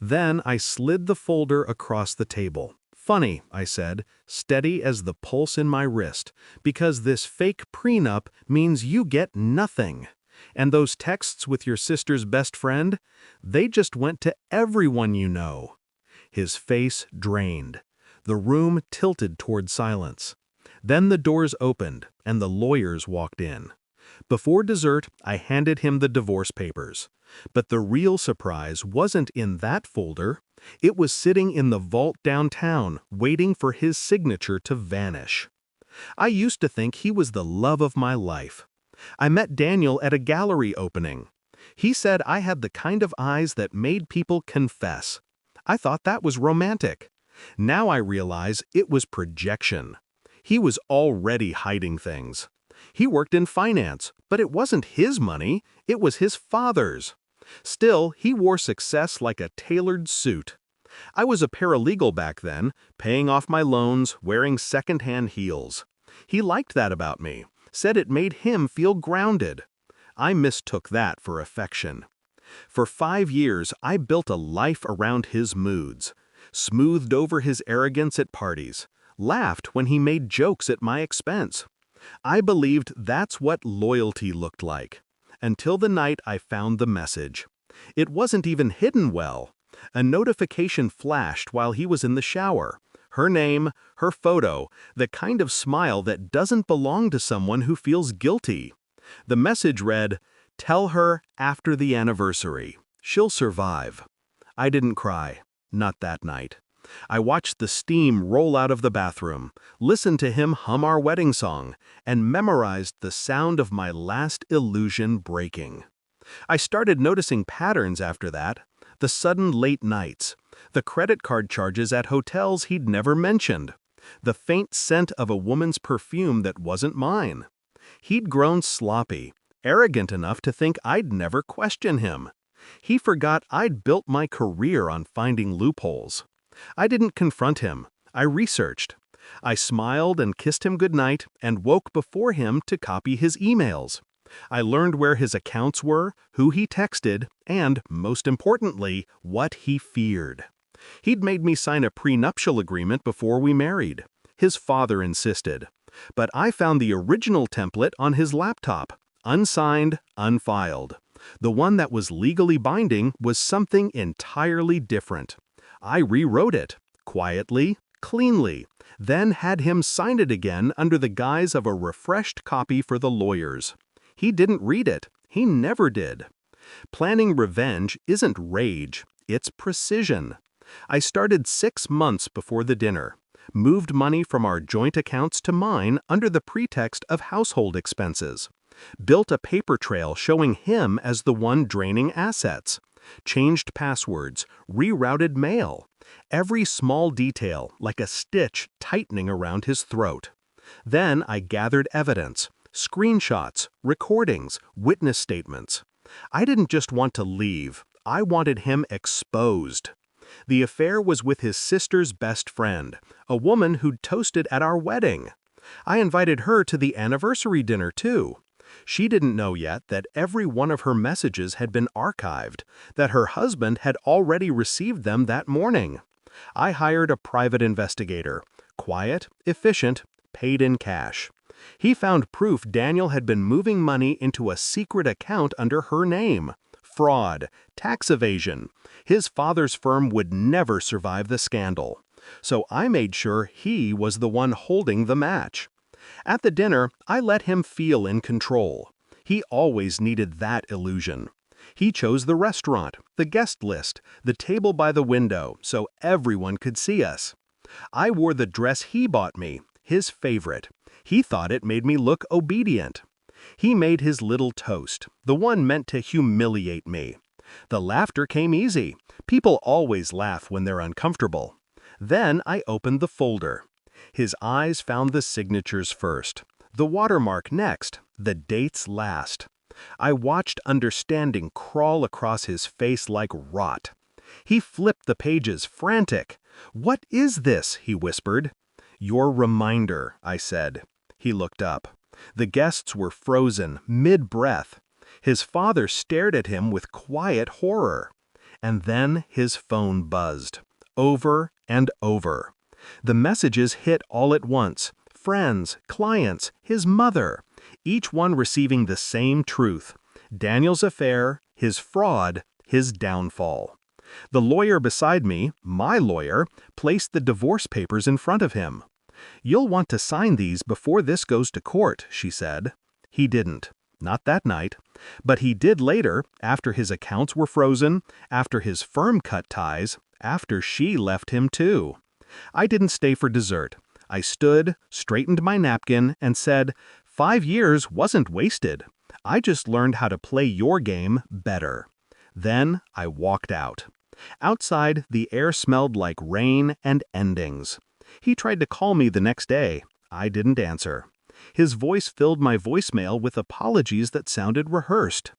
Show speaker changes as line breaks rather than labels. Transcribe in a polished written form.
Then I slid the folder across the table. "Funny," I said, steady as the pulse in my wrist, "because this fake prenup means you get nothing. And those texts with your sister's best friend, they just went to everyone you know." His face drained. The room tilted toward silence. Then the doors opened, and the lawyers walked in. Before dessert, I handed him the divorce papers. But the real surprise wasn't in that folder. It was sitting in the vault downtown, waiting for his signature to vanish. I used to think he was the love of my life. I met Daniel at a gallery opening. He said I had the kind of eyes that made people confess. I thought that was romantic. Now I realize it was projection. He was already hiding things. He worked in finance, but it wasn't his money, it was his father's. Still, he wore success like a tailored suit. I was a paralegal back then, paying off my loans, wearing second-hand heels. He liked that about me, said it made him feel grounded. I mistook that for affection. For 5 years, I built a life around his moods, smoothed over his arrogance at parties, laughed when he made jokes at my expense. I believed that's what loyalty looked like, until the night I found the message. It wasn't even hidden well. A notification flashed while he was in the shower. Her name, her photo, the kind of smile that doesn't belong to someone who feels guilty. The message read, "Tell her after the anniversary. She'll survive." I didn't cry. Not that night. I watched the steam roll out of the bathroom, listened to him hum our wedding song, and memorized the sound of my last illusion breaking. I started noticing patterns after that, the sudden late nights, the credit card charges at hotels he'd never mentioned, the faint scent of a woman's perfume that wasn't mine. He'd grown sloppy, arrogant enough to think I'd never question him. He forgot I'd built my career on finding loopholes. I didn't confront him. I researched. I smiled and kissed him goodnight and woke before him to copy his emails. I learned where his accounts were, who he texted, and, most importantly, what he feared. He'd made me sign a prenuptial agreement before we married. His father insisted. But I found the original template on his laptop, unsigned, unfiled. The one that was legally binding was something entirely different. I rewrote it, quietly, cleanly, then had him sign it again under the guise of a refreshed copy for the lawyers. He didn't read it. He never did. Planning revenge isn't rage, it's precision. I started 6 months before the dinner, moved money from our joint accounts to mine under the pretext of household expenses, built a paper trail showing him as the one draining assets, changed passwords, rerouted mail, every small detail like a stitch tightening around his throat. Then I gathered evidence, screenshots, recordings, witness statements. I didn't just want to leave, I wanted him exposed. The affair was with his sister's best friend, a woman who'd toasted at our wedding. I invited her to the anniversary dinner too. She didn't know yet that every one of her messages had been archived, that her husband had already received them that morning. I hired a private investigator, quiet, efficient, paid in cash. He found proof Daniel had been moving money into a secret account under her name. Fraud, tax evasion. His father's firm would never survive the scandal. So I made sure he was the one holding the match. At the dinner, I let him feel in control. He always needed that illusion. He chose the restaurant, the guest list, the table by the window, so everyone could see us. I wore the dress he bought me, his favorite. He thought it made me look obedient. He made his little toast, the one meant to humiliate me. The laughter came easy. People always laugh when they're uncomfortable. Then I opened the folder. His eyes found the signatures first, the watermark next, the dates last. I watched understanding crawl across his face like rot. He flipped the pages, frantic. "What is this?" he whispered. "Your reminder," I said. He looked up. The guests were frozen, mid-breath. His father stared at him with quiet horror. And then his phone buzzed. Over and over. The messages hit all at once. Friends, clients, his mother. Each one receiving the same truth. Daniel's affair, his fraud, his downfall. The lawyer beside me, my lawyer, placed the divorce papers in front of him. "You'll want to sign these before this goes to court," she said. He didn't. Not that night. But he did later, after his accounts were frozen, after his firm cut ties, after she left him too. I didn't stay for dessert. I stood, straightened my napkin, and said, 5 years wasn't wasted. I just learned how to play your game better. Then I walked out. Outside, the air smelled like rain and endings. He tried to call me the next day. I didn't answer. His voice filled my voicemail with apologies that sounded rehearsed.